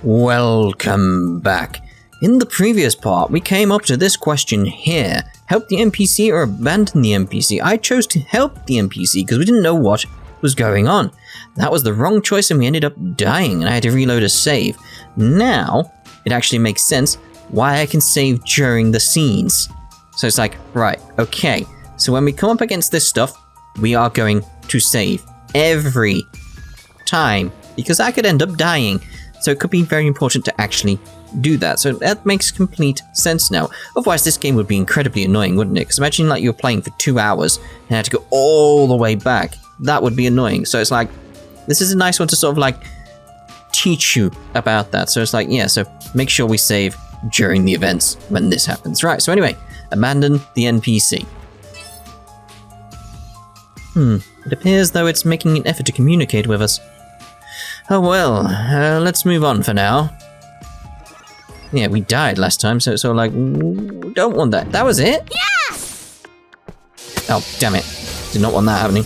Welcome back. In the previous part, we came up to this question here. Help the NPC or abandon the NPC? I chose to help the NPC because we didn't know what was going on. That was the wrong choice and we ended up dying and I had to reload a save. Now, it actually makes sense why I can save during the scenes. So it's like, right, okay. So when we come up against this stuff, we are going to save every time because I could end up dying. So it could be very important to actually do that. So that makes complete sense now. Otherwise, this game would be incredibly annoying, wouldn't it? Because imagine like you're playing for 2 hours and had to go all the way back. That would be annoying. So it's like, this is a nice one to sort of like teach you about that. So it's like, yeah, so make sure we save during the events when this happens. Right, so anyway, abandon the NPC. It appears though it's making an effort to communicate with us. Oh well, let's move on for now. Yeah, we died last time, so it's all like, don't want that. That was it? Yeah! Oh, damn it. Did not want that happening.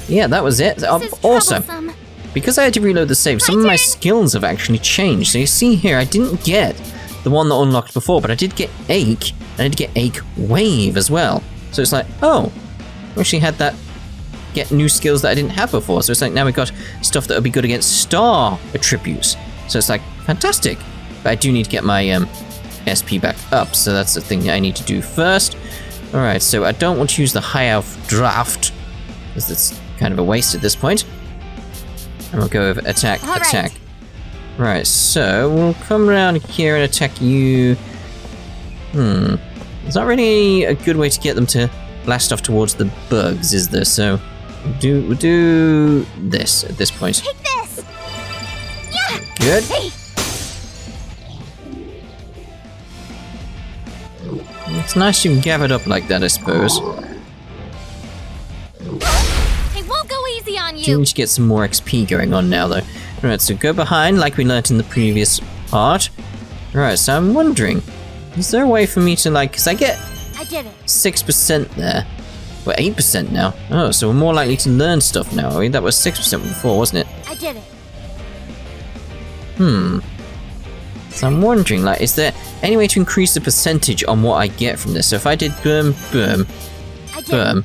Yeah, that was it. Awesome. Troublesome. Because I had to reload the save, some of my skills have actually changed. So you see here, I didn't get the one that unlocked before, but I did get Ache, and I did get Ache Wave as well. So it's like, oh, I actually had that get new skills that I didn't have before. So it's like now we've got stuff that will be good against star attributes. So it's like, fantastic. But I do need to get my SP back up, so that's the thing that I need to do first. Alright, so I don't want to use the High Elf Draft, because it's kind of a waste at this point. And we'll go over attack, attack. Right, so we'll come around here and attack you. It's not really a good way to get them to blast off towards the bugs, is there? So we'll do this at this point. Take this! Yeah! Good. Hey. It's nice you've gathered up like that, I suppose. I won't go easy on Do you! need to get some more XP going on now, though. Right, so go behind, like we learnt in the previous part. Right, so I'm wondering, is there a way for me to, like, because I get I did it. 6% there. We're 8% now. Oh, so we're more likely to learn stuff now, are we? That was 6% before, wasn't it? I did it. So I'm wondering, like, is there any way to increase the percentage on what I get from this? So if I did boom, boom, I did boom,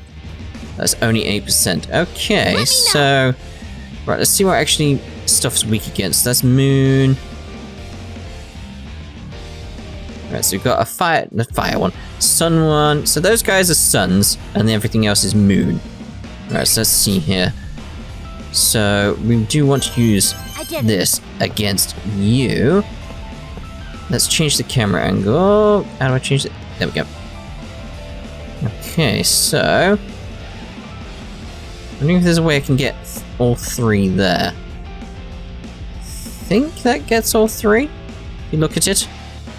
that's only 8%. Okay, so... Right, let's see what actually stuff's weak against. That's moon. Right, so we've got a fire one, sun one. So those guys are suns, and then everything else is moon. Right, so let's see here. So we do want to use this against you. Let's change the camera angle. How do I change it? There we go. Okay, so... I wonder if there's a way I can get all 3 there. I think that gets all 3. If you look at it.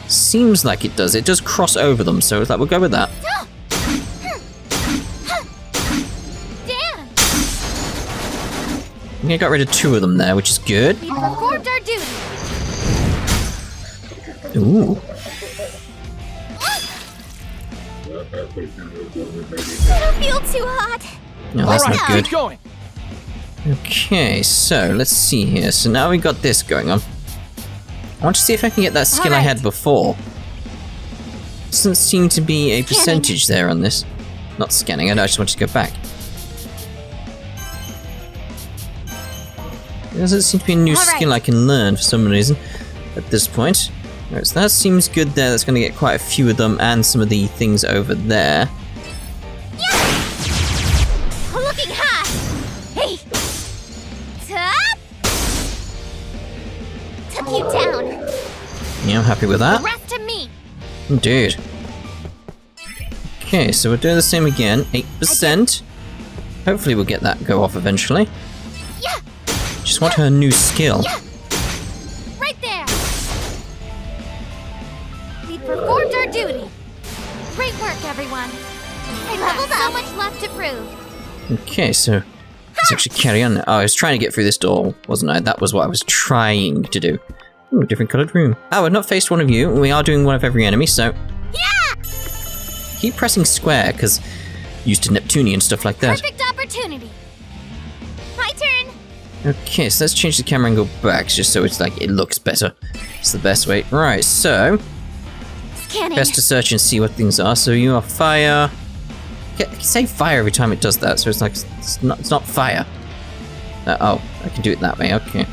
Seems like it does. It does cross over them, so it's like, we'll go with that. Dan! I think I got rid of 2 of them there, which is good. We performed our duty. Ooh. I don't feel too hot. No, that's Alright, not good. Keep going. Okay, so let's see here. So now we've got this going on. I want to see if I can get that skill I had before. Doesn't seem to be a percentage there on this. Not scanning, I just want to go back. There doesn't seem to be a new skill I can learn for some reason at this point. Right, so that seems good there. That's going to get quite a few of them and some of the things over there. I'm looking hot. Hey! Top! Took you down. Yeah, I'm happy with that. The rest to me. Indeed. Okay, so we're doing the same again. 8%. Hopefully we'll get that go off eventually. Yeah! Just want her new skill. Yeah! Right there! We performed our duty. Great work, everyone. I leveled up. So much left to prove. Okay, so let's actually carry on. Oh, I was trying to get through this door, wasn't I? That was what I was trying to do. Ooh, different coloured room. Oh, I've not faced one of you. We are doing one of every enemy, so... Yeah! Keep pressing square, because used to Neptunian stuff like that. Perfect opportunity. My turn. Okay, so let's change the camera angle back just so it's like it looks better. It's the best way. Right, so Scanning. best to search and see what things are. So you are fire. I say fire every time it does that, so it's like it's not fire. Oh, I can do it that way. Okay.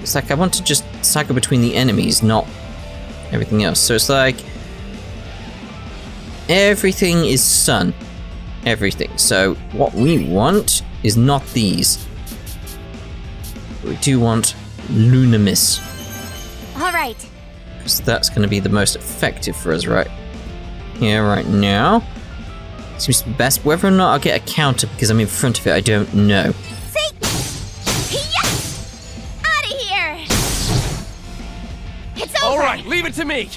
It's like I want to just cycle between the enemies, not everything else. So it's like everything is sun. Everything. So what we want is not these. We do want Lunamis. All right. Because that's going to be the most effective for us right here, right now. Seems to be best. Whether or not I'll get a counter because I'm in front of it, I don't know. See? Yeah! Out of here! It's over! Alright, leave it to me!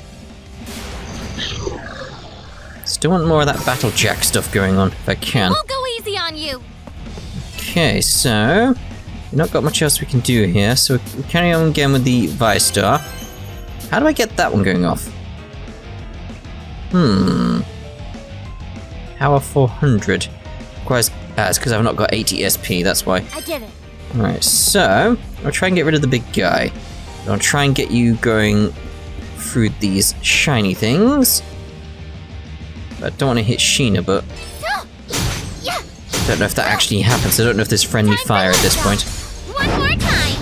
Still want more of that Battle Jack stuff going on, if I can. We'll go easy on you! Okay, so we've not got much else we can do here, so we'll carry on again with the Vi-Star. How do I get that one going off? Power 400. Requires... it's because I've not got 80 SP, that's why. I did it. Alright, so I'll try and get rid of the big guy. I'll try and get you going through these shiny things. I don't want to hit Sheena, but Yeah! I don't know if that actually happens. I don't know if there's friendly fire at this point. One more time!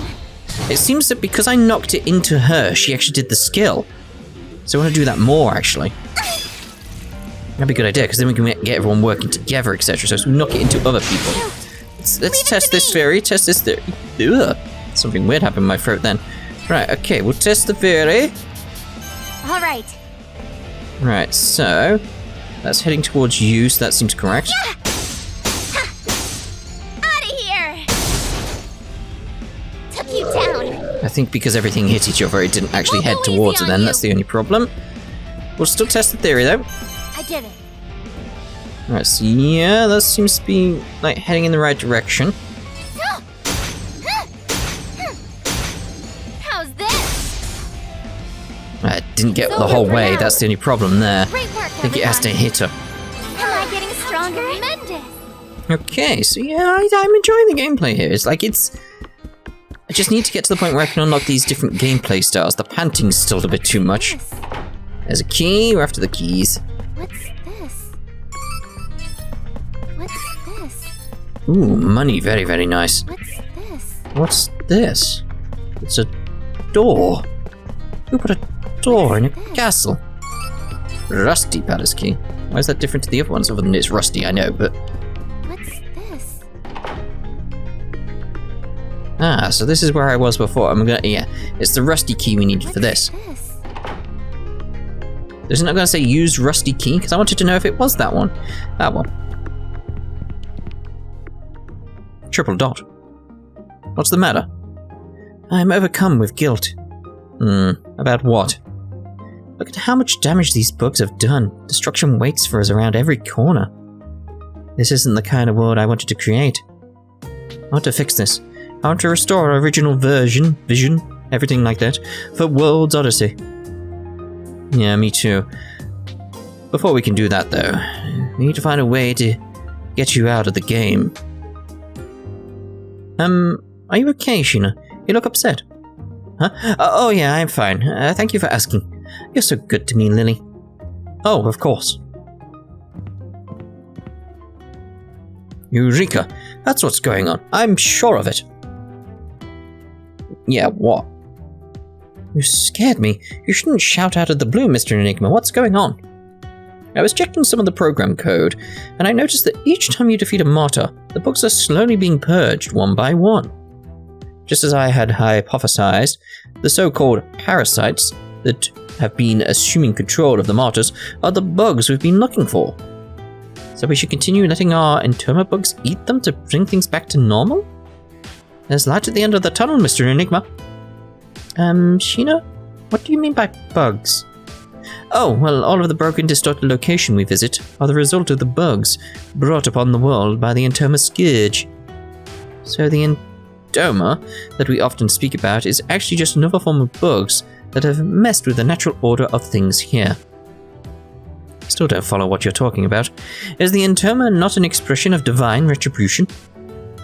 It seems that because I knocked it into her, she actually did the skill. So I want to do that more, actually. That'd be a good idea, because then we can get everyone working together, etc. So as we knock it into other people. Let's test this theory. Test this theory. Ugh. Something weird happened in my throat then. Right, okay, we'll test the theory. All right. Right, so that's heading towards you, so that seems correct. Out of here! Took you down. I think because everything hit each other, it didn't actually head We'll go towards easy it on then. you. That's the only problem. We'll still test the theory, though. I did it. Right, so yeah, that seems to be, like, heading in the right direction. How's this? I didn't get It's the over whole for way, now. that's the only problem there. Great work, I think it has to hit her. Am I getting stronger? Tremendous. Okay, so yeah, I'm enjoying the gameplay here. It's like it's... I just need to get to the point where I can unlock these different gameplay styles. The panting's still a bit too much. This. There's a key, we're after the keys. What's this? What's this? Ooh, money, very, very nice. What's this? What's this? It's a door. Who put a door in a castle? Rusty palace key. Why is that different to the other ones other than it's rusty, I know, but... What's this? Ah, so this is where I was before. Yeah, it's the rusty key we needed for this. What's this? Isn't it going to say use rusty key? Because I wanted to know if it was that one. That one. Triple dot. What's the matter? I'm overcome with guilt. About what? Look at how much damage these bugs have done. Destruction waits for us around every corner. This isn't the kind of world I wanted to create. I want to fix this. I want to restore our original vision, everything like that, for World's Odyssey. Yeah, me too. Before we can do that, though, we need to find a way to get you out of the game. Are you okay, Sheena? You look upset. Huh? Oh yeah, I'm fine. Thank you for asking. You're so good to me, Lily. Oh, of course. Eureka! That's what's going on. I'm sure of it. Yeah, what? You scared me. You shouldn't shout out of the blue, Mr. Enigma. What's going on? I was checking some of the program code, and I noticed that each time you defeat a martyr, the bugs are slowly being purged one by one. Just as I had hypothesized, the so-called parasites that have been assuming control of the martyrs are the bugs we've been looking for. So we should continue letting our Interma bugs eat them to bring things back to normal? There's light at the end of the tunnel, Mr. Enigma. Sheena? What do you mean by bugs? Oh, well, all of the broken, distorted location we visit are the result of the bugs brought upon the world by the Interma Scourge. So the Interma that we often speak about is actually just another form of bugs that have messed with the natural order of things here. Still don't follow what you're talking about. Is the Interma not an expression of divine retribution?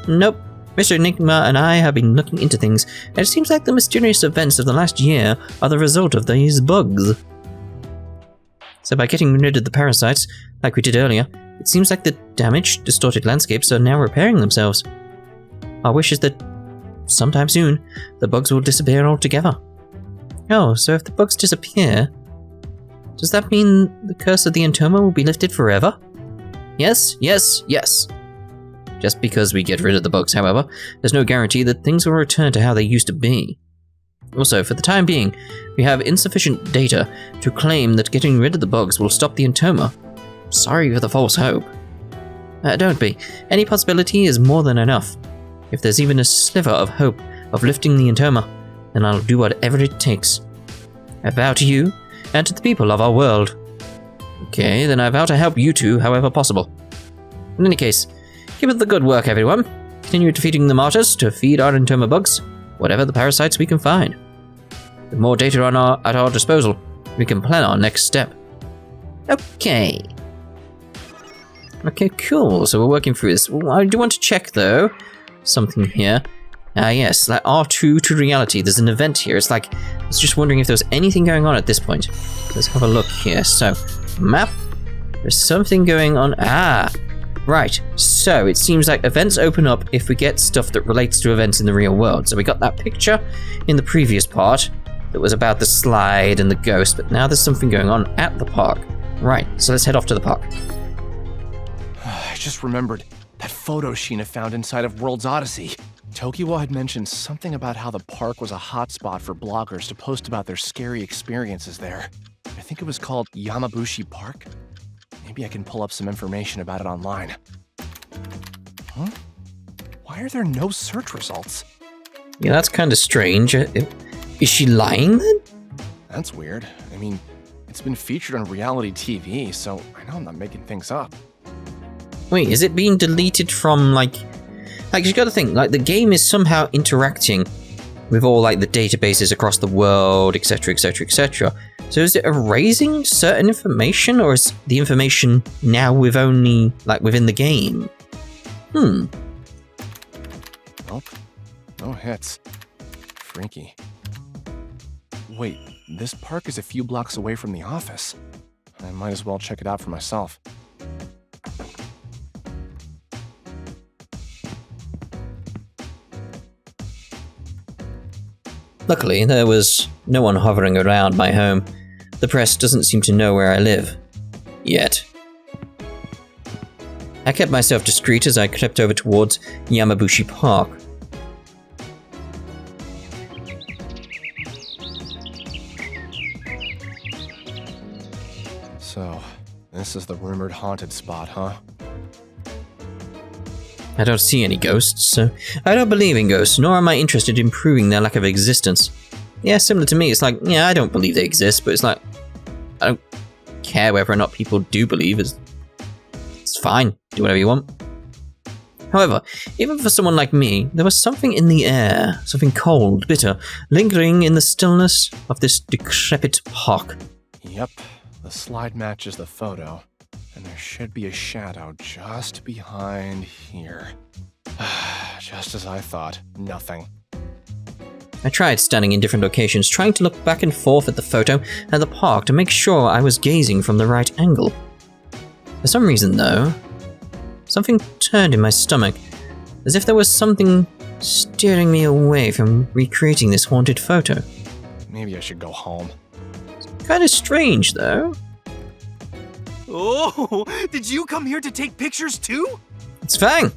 Nope. Mr. Enigma and I have been looking into things, and it seems like the mysterious events of the last year are the result of these bugs. So by getting rid of the parasites, like we did earlier, it seems like the damaged, distorted landscapes are now repairing themselves. Our wish is that sometime soon, the bugs will disappear altogether. Oh, so if the bugs disappear, does that mean the curse of the Entoma will be lifted forever? Yes, yes, yes. Just because we get rid of the bugs, however, there's no guarantee that things will return to how they used to be. Also, for the time being, we have insufficient data to claim that getting rid of the bugs will stop the Entoma. Sorry for the false hope. Don't be. Any possibility is more than enough. If there's even a sliver of hope of lifting the Entoma, then I'll do whatever it takes. I vow to you, and to the people of our world. Okay, then I vow to help you two however possible. In any case, keep up the good work, everyone. Continue defeating the martyrs to feed our Entoma bugs, whatever the parasites we can find. With more data at our disposal, we can plan our next step. Okay. Okay, cool. So we're working through this. I do want to check, though, something here. Yes, like R2 to reality. There's an event here. It's like, I was just wondering if there was anything going on at this point. Let's have a look here. So, map. There's something going on. Right. So, it seems like events open up if we get stuff that relates to events in the real world. So we got that picture in the previous part that was about the slide and the ghost, but now there's something going on at the park. Right, so let's head off to the park. I just remembered that photo Sheena found inside of World's Odyssey. Tokiwa had mentioned something about how the park was a hotspot for bloggers to post about their scary experiences there. I think it was called Yamabushi Park. Maybe I can pull up some information about it online. Huh? Why are there no search results? Yeah, that's kind of strange. Is she lying then? That's weird. I mean, it's been featured on reality TV, so I know I'm not making things up. Wait, is it being deleted from, like you gotta think, like, the game is somehow interacting with all, like, the databases across the world, etc, etc, etc. So is it erasing certain information, or is the information now with only, like, within the game? Nope. No hits. Freaky. Wait, this park is a few blocks away from the office. I might as well check it out for myself. Luckily, there was no one hovering around my home. The press doesn't seem to know where I live. Yet. I kept myself discreet as I crept over towards Yamabushi Park. So, this is the rumored haunted spot, huh? I don't see any ghosts, so I don't believe in ghosts, nor am I interested in proving their lack of existence. Yeah, similar to me, it's like, yeah, I don't believe they exist, but it's like, I don't care whether or not people do believe. It's fine, do whatever you want. However, even for someone like me, there was something in the air, something cold, bitter, lingering in the stillness of this decrepit park. Yep, the slide matches the photo. And there should be a shadow just behind here. Just as I thought, nothing. I tried standing in different locations, trying to look back and forth at the photo and the park to make sure I was gazing from the right angle. For some reason, though, something turned in my stomach, as if there was something steering me away from recreating this haunted photo. Maybe I should go home. Kinda strange, though. Oh, did you come here to take pictures too? It's Fang!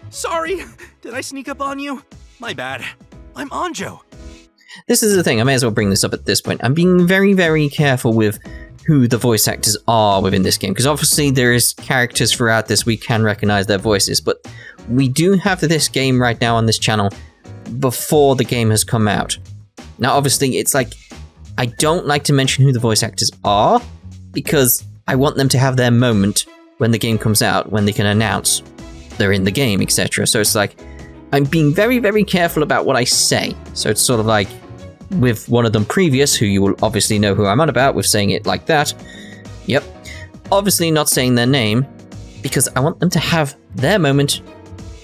Sorry, did I sneak up on you? My bad. I'm Anjo. This is the thing, I may as well bring this up at this point. I'm being very, very careful with who the voice actors are within this game, because obviously there is characters throughout this we can recognize their voices, but we do have this game right now on this channel before the game has come out. Now obviously it's like, I don't like to mention who the voice actors are, because I want them to have their moment when the game comes out, when they can announce they're in the game, etc. So it's like, I'm being very, very careful about what I say. So it's sort of like, with one of them previous, who you will obviously know who I'm on about, with saying it like that. Yep. Obviously not saying their name, because I want them to have their moment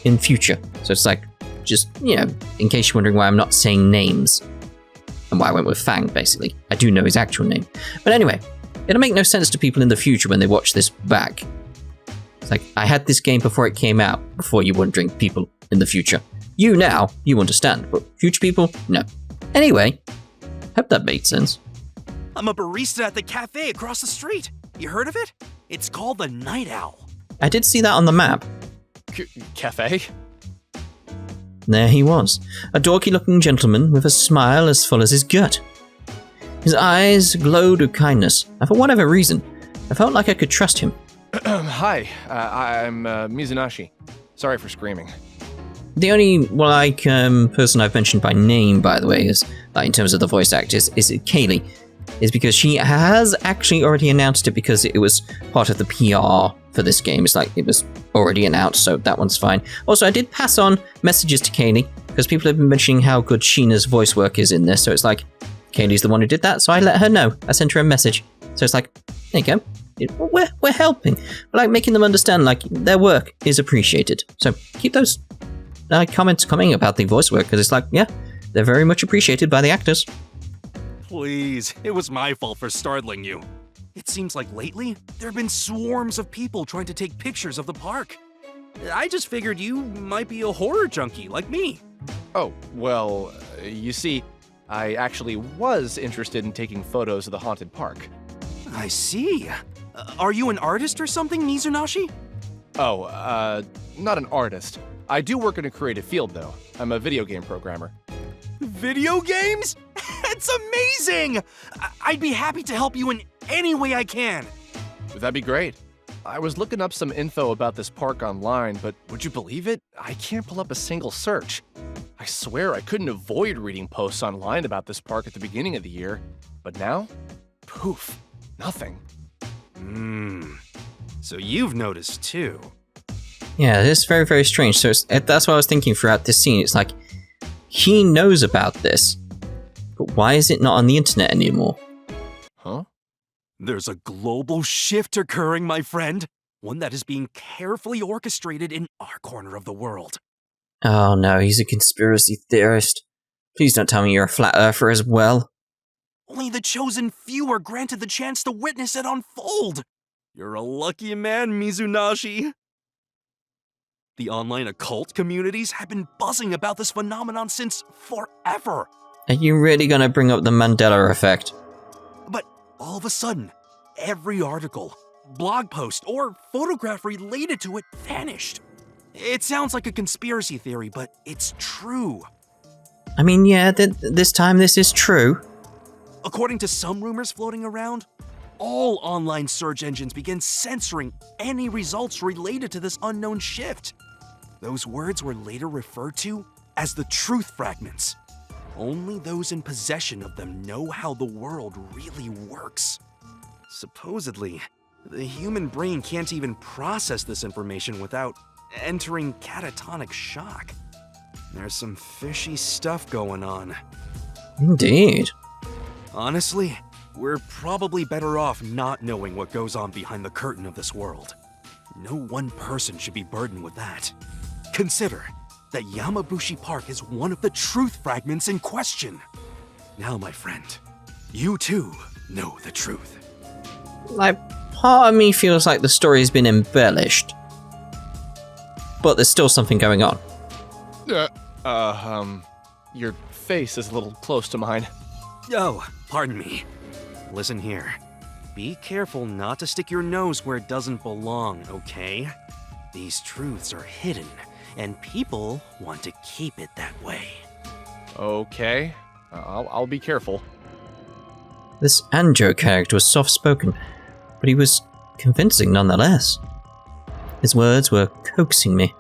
in future. So it's like, just, in case you're wondering why I'm not saying names. And why I went with Fang, basically. I do know his actual name. But anyway, it'll make no sense to people in the future when they watch this back. It's like, I had this game before it came out, before you wondering, people in the future. You now, you understand, but future people, no. Anyway, hope that made sense. I'm a barista at the cafe across the street. You heard of it? It's called the Night Owl. I did see that on the map. Cafe? There he was, a dorky-looking gentleman with a smile as full as his gut. His eyes glowed with kindness, and for whatever reason, I felt like I could trust him. Hi, I'm Mizunashi. Sorry for screaming. The only, person I've mentioned by name, by the way, is, in terms of the voice actors, is Kaylee. Is because she has actually already announced it because it was part of the PR for this game. It's like it was already announced, so that one's fine. Also, I did pass on messages to Kaylee because people have been mentioning how good Sheena's voice work is in this, so it's like, Kaylee's the one who did that, so I let her know. I sent her a message. So it's like, there you go. We're helping. We're making them understand, their work is appreciated. So keep those comments coming about the voice work, because it's like, yeah, they're very much appreciated by the actors. Please, it was my fault for startling you. It seems like lately, there have been swarms of people trying to take pictures of the park. I just figured you might be a horror junkie like me. Oh, well, you see, I actually was interested in taking photos of the haunted park. I see. Are you an artist or something, Mizunashi? Oh, not an artist. I do work in a creative field, though. I'm a video game programmer. Video games? It's amazing! I'd be happy to help you in any way I can. That'd be great. I was looking up some info about this park online, but would you believe it? I can't pull up a single search. I swear I couldn't avoid reading posts online about this park at the beginning of the year, but now, poof, nothing. So you've noticed too. Yeah, it's very, very strange. So that's what I was thinking throughout this scene. It's like, he knows about this, but why is it not on the internet anymore? Huh? There's a global shift occurring, my friend. One that is being carefully orchestrated in our corner of the world. Oh no, he's a conspiracy theorist. Please don't tell me you're a flat earther as well. Only the chosen few are granted the chance to witness it unfold. You're a lucky man, Mizunashi. The online occult communities have been buzzing about this phenomenon since forever. Are you really gonna bring up the Mandela effect? But all of a sudden, every article, blog post, or photograph related to it vanished. It sounds like a conspiracy theory, but it's true. I mean, yeah, this time this is true. According to some rumors floating around, all online search engines began censoring any results related to this unknown shift. Those words were later referred to as the truth fragments. Only those in possession of them know how the world really works. Supposedly, the human brain can't even process this information without entering catatonic shock. There's some fishy stuff going on. Indeed. Honestly, we're probably better off not knowing what goes on behind the curtain of this world. No one person should be burdened with that. Consider that Yamabushi Park is one of the truth fragments in question. Now, my friend, you too know the truth. Part of me feels like the story's been embellished. But there's still something going on. Your face is a little close to mine. Oh, pardon me. Listen here. Be careful not to stick your nose where it doesn't belong, okay? These truths are hidden, and people want to keep it that way. Okay, I'll be careful. This Anjo character was soft-spoken, but he was convincing nonetheless. His words were coaxing me,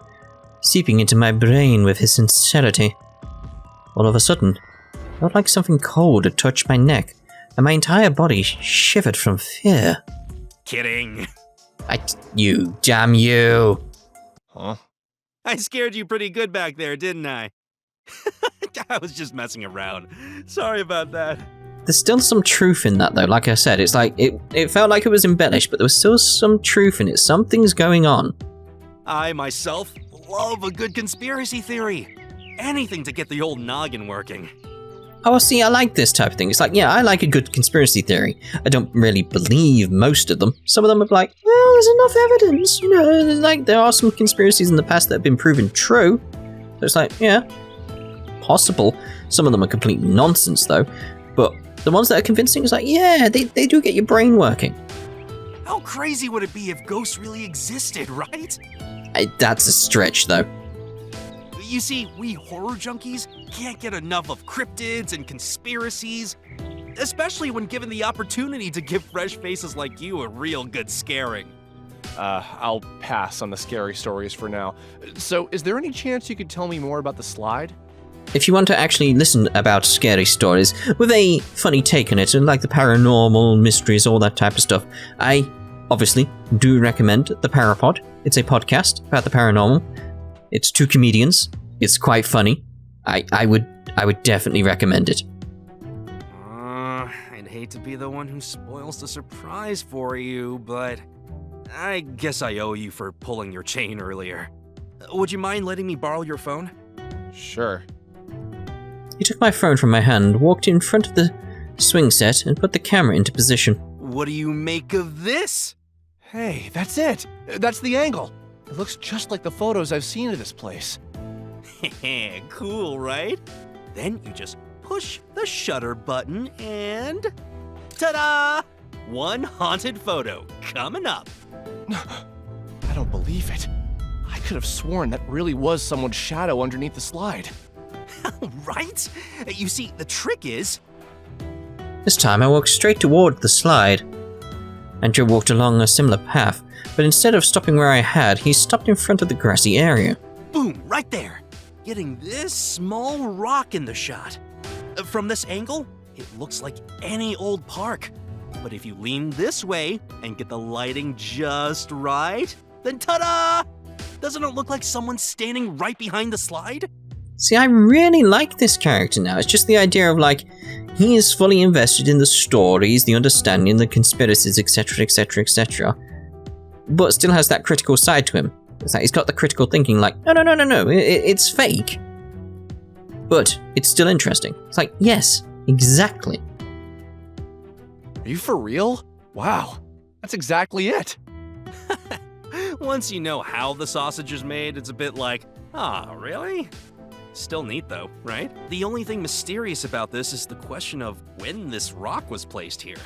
seeping into my brain with his sincerity. All of a sudden, I felt like something cold had touched my neck, and my entire body shivered from fear. Kidding. You, damn you! Huh? I scared you pretty good back there, didn't I? I was just messing around. Sorry about that. There's still some truth in that, though. Like I said, it's like it felt like it was embellished, but there was still some truth in it. Something's going on. I, myself, love a good conspiracy theory. Anything to get the old noggin working. Oh, see, I like this type of thing. It's like, yeah, I like a good conspiracy theory. I don't really believe most of them. Some of them are like, well, there's enough evidence. You know, like, there are some conspiracies in the past that have been proven true. So it's like, yeah, possible. Some of them are complete nonsense, though. But the ones that are convincing is like, yeah, they do get your brain working. How crazy would it be if ghosts really existed, right? That's a stretch, though. You see, we horror junkies can't get enough of cryptids and conspiracies, especially when given the opportunity to give fresh faces like you a real good scaring. I'll pass on the scary stories for now. So, is there any chance you could tell me more about the slide? If you want to actually listen about scary stories with a funny take on it, and like the paranormal, mysteries, all that type of stuff, I obviously do recommend The Parapod. It's a podcast about the paranormal. It's two comedians. It's quite funny. I would definitely recommend it. I'd hate to be the one who spoils the surprise for you, but I guess I owe you for pulling your chain earlier. Would you mind letting me borrow your phone? Sure. He took my phone from my hand, walked in front of the swing set, and put the camera into position. What do you make of this? Hey, that's it. That's the angle. It looks just like the photos I've seen of this place. Cool, right? Then you just push the shutter button and... ta-da! One haunted photo coming up. I don't believe it. I could have sworn that really was someone's shadow underneath the slide. Right? You see, the trick is... This time I walked straight toward the slide. Andrew walked along a similar path, but instead of stopping where I had, he stopped in front of the grassy area. Boom, right there. Getting this small rock in the shot. From this angle, it looks like any old park. But if you lean this way and get the lighting just right, then ta-da! Doesn't it look like someone's standing right behind the slide? See, I really like this character now. It's just the idea of, like, he is fully invested in the stories, the understanding, the conspiracies, etc., etc., etc., but still has that critical side to him. It's like he's got the critical thinking, like, no, it's fake. But it's still interesting. It's like, yes, exactly. Are you for real? Wow, that's exactly it. Once you know how the sausage is made, it's a bit like, really? Still neat though, right? The only thing mysterious about this is the question of when this rock was placed here.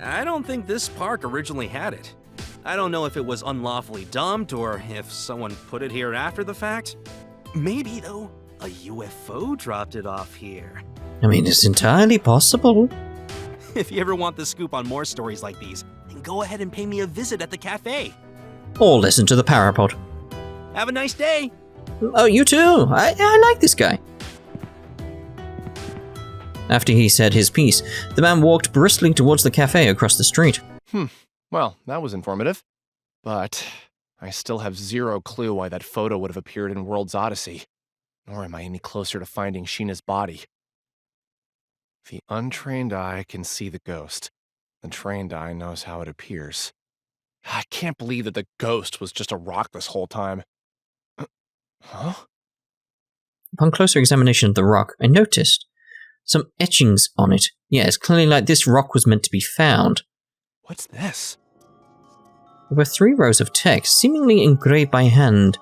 I don't think this park originally had it. I don't know if it was unlawfully dumped or if someone put it here after the fact. Maybe, though, a UFO dropped it off here. I mean, it's entirely possible. If you ever want the scoop on more stories like these, then go ahead and pay me a visit at the cafe. Or listen to the Parapod. Have a nice day. Oh, you too. I like this guy. After he said his piece, the man walked briskly towards the cafe across the street. Well, that was informative. But I still have zero clue why that photo would have appeared in World's Odyssey. Nor am I any closer to finding Sheena's body. The untrained eye can see the ghost. The trained eye knows how it appears. I can't believe that the ghost was just a rock this whole time. Huh? Upon closer examination of the rock, I noticed some etchings on it. Yeah, it's clearly like this rock was meant to be found. What's this? There were 3 rows of text, seemingly engraved by hand.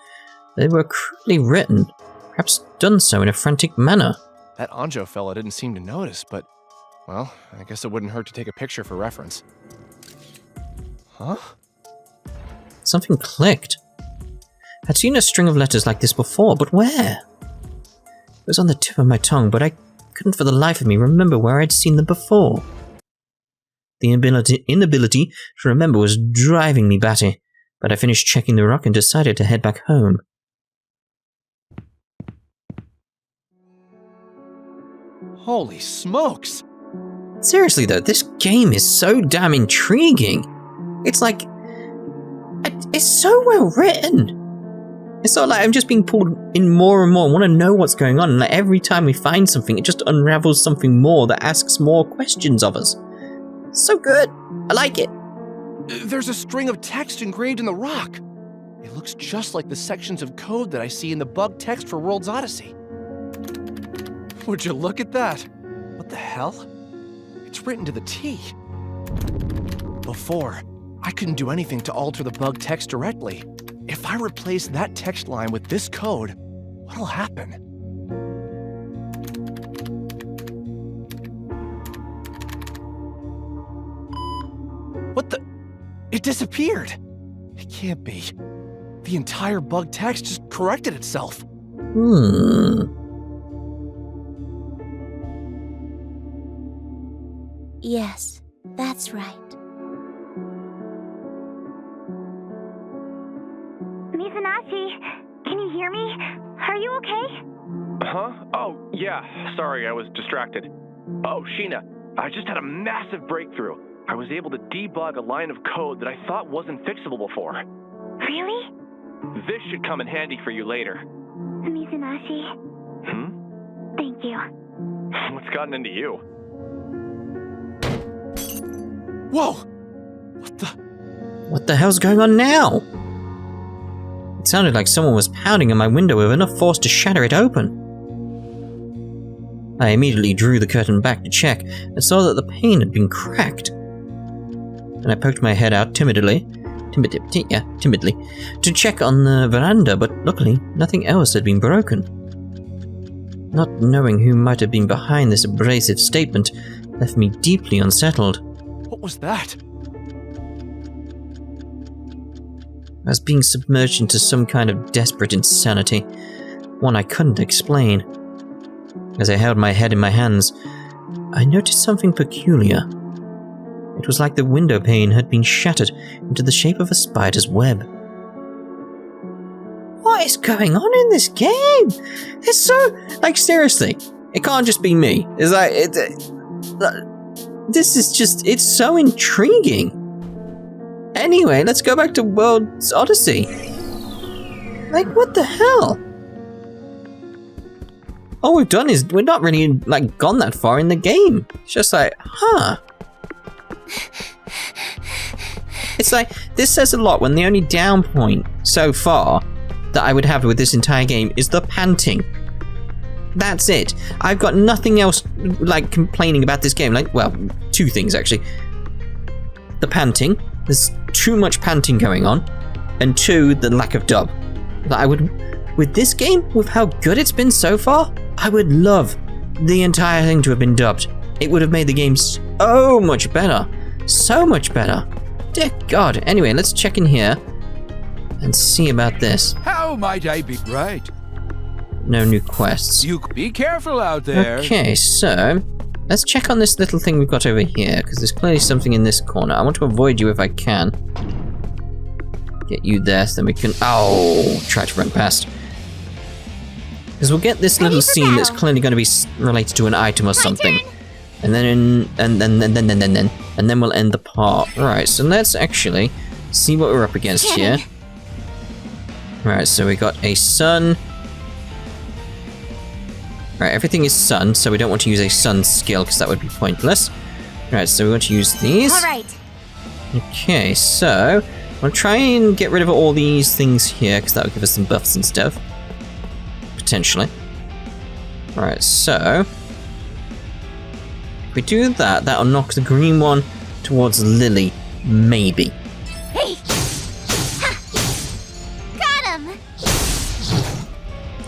They were crudely written, perhaps done so in a frantic manner. That Anjo fella didn't seem to notice, but, well, I guess it wouldn't hurt to take a picture for reference. Huh? Something clicked. I'd seen a string of letters like this before, but where? It was on the tip of my tongue, but I couldn't for the life of me remember where I'd seen them before. The inability to remember was driving me batty, but I finished checking the rock and decided to head back home. Holy smokes! Seriously though, this game is so damn intriguing. It's like... it's so well written. It's sort of like I'm just being pulled in more and more. I want to know what's going on. And like every time we find something, it just unravels something more that asks more questions of us. So good. I like it. There's a string of text engraved in the rock. It looks just like the sections of code that I see in the bug text for World's Odyssey. Would you look at that? What the hell? It's written to the T. Before, I couldn't do anything to alter the bug text directly. If I replace that text line with this code, what'll happen? What the? It disappeared! It can't be. The entire bug text just corrected itself. Yes, that's right. Mizunagi, can you hear me? Are you okay? Huh? Oh, yeah. Sorry, I was distracted. Oh, Sheena, I just had a massive breakthrough. I was able to debug a line of code that I thought wasn't fixable before. Really? This should come in handy for you later. Mizunagi, thank you. What's gotten into you? Whoa! What the hell's going on now? It sounded like someone was pounding on my window with enough force to shatter it open. I immediately drew the curtain back to check and saw that the pane had been cracked. And I poked my head out timidly, to check on the veranda, but luckily nothing else had been broken. Not knowing who might have been behind this abrasive statement left me deeply unsettled. What was that? I was being submerged into some kind of desperate insanity, one I couldn't explain. As I held my head in my hands, I noticed something peculiar. It was like the window pane had been shattered into the shape of a spider's web. What is going on in this game? It's so... seriously, it can't just be me. It's this is just... It's so intriguing. Anyway, let's go back to World's Odyssey. What the hell? All we've done is... We're not really, gone that far in the game. It's just It's this says a lot when the only down point so far that I would have with this entire game is the panting. That's it. I've got nothing else, complaining about this game. Well, two things, actually. The panting. There's too much panting going on. And two, the lack of dub. With this game, with how good it's been so far, I would love the entire thing to have been dubbed. It would have made the game so much better. So much better. Dear God. Anyway, let's check in here and see about this. How might I be right? No new quests. You be careful out there. Okay, so let's check on this little thing we've got over here, because there's clearly something in this corner. I want to avoid you if I can. Get you there, so then we can... Oh! Try to run past. Because we'll get this little scene that's clearly going to be related to an item or something. And then and then we'll end the part. Right, so let's actually see what we're up against here. Right, so we got a sun. Right, everything is sun, so we don't want to use a sun skill because that would be pointless. Right, so we want to use these. Alright. Okay, so I'll try and get rid of all these things here because that will give us some buffs and stuff. Potentially. Alright, so if we do that, that'll knock the green one towards Lily. Maybe. Hey! Ha! Got him!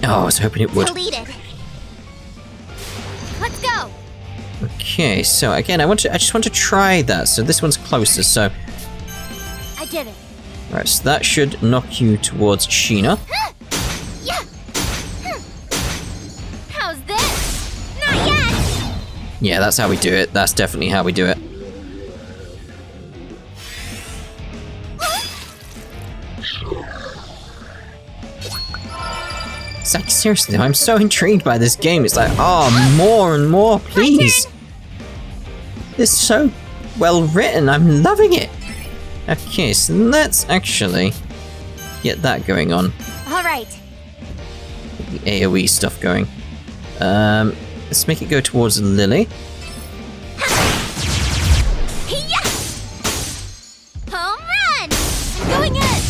Oh, I was hoping it would. Deleted. Let's go! Okay, so again, I just want to try that. So this one's closer, so... I did it. Right, so that should knock you towards Sheena. Yeah! How's this? Not yet! Yeah, that's how we do it. That's definitely how we do it. It's seriously, I'm so intrigued by this game. It's oh, more and more, please. It's so well written. I'm loving it. Okay, so let's actually get that going on. Alright. The AoE stuff going. Let's make it go towards Lily. Home run! I'm going in!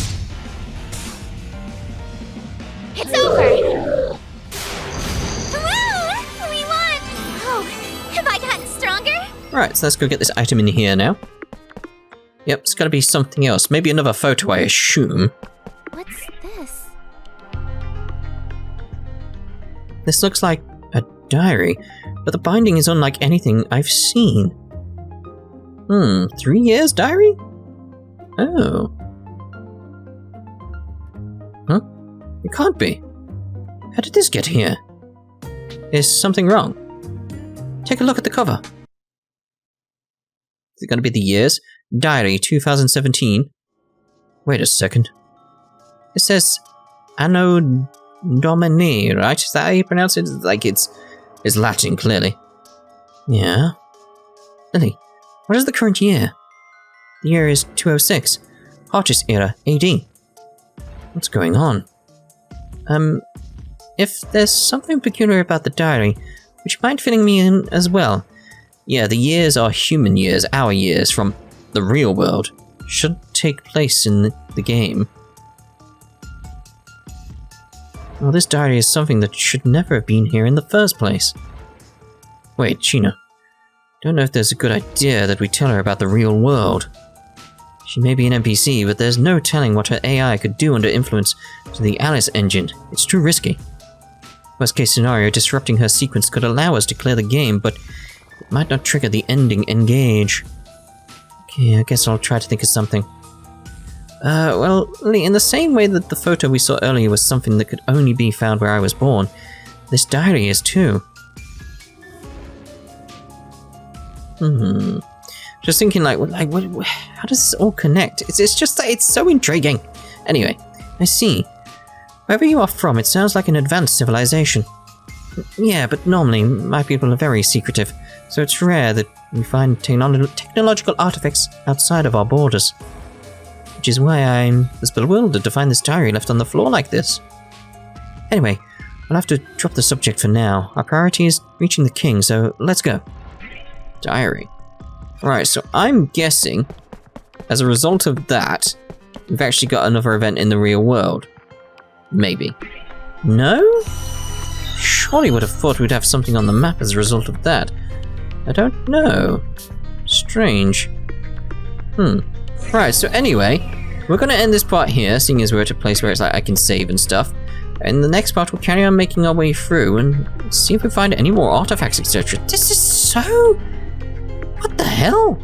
Right, so let's go get this item in here now. Yep, it's gotta be something else. Maybe another photo, I assume. What's this? This looks like a diary, but the binding is unlike anything I've seen. 3 years diary? Oh. Huh? It can't be. How did this get here? Is something wrong? Take a look at the cover. Is it going to be the years? Diary 2017. Wait a second. It says Anno Domini, right? Is that how you pronounce it? Like it's Latin, clearly. Yeah. Lily, what is the current year? The year is 206. Artist era, AD. What's going on? If there's something peculiar about the diary, would you mind filling me in as well? Yeah, the years are human years, our years, from the real world. Should take place in the game. Well, this diary is something that should never have been here in the first place. Wait, Sheena. Don't know if there's a good idea that we tell her about the real world. She may be an NPC, but there's no telling what her AI could do under influence to the Alice engine. It's too risky. Worst case scenario, disrupting her sequence could allow us to clear the game, but it might not trigger the ending engage. Okay, I guess I'll try to think of something. Well, Lily, in the same way that the photo we saw earlier was something that could only be found where I was born, this diary is too. Just thinking, like, how does this all connect? It's just, it's so intriguing. Anyway, I see. Wherever you are from, it sounds like an advanced civilization. Yeah, but normally, my people are very secretive, so it's rare that we find technological artifacts outside of our borders. Which is why I'm as bewildered to find this diary left on the floor like this. Anyway, I'll have to drop the subject for now. Our priority is reaching the king, so let's go. Diary. Right, so I'm guessing, as a result of that, we've actually got another event in the real world. Maybe. No? Surely would have thought we'd have something on the map as a result of that. I don't know. Strange. Right, so anyway, we're going to end this part here, seeing as we're at a place where it's like I can save and stuff. And the next part, we'll carry on making our way through and see if we find any more artifacts, etc. This is so... What the hell?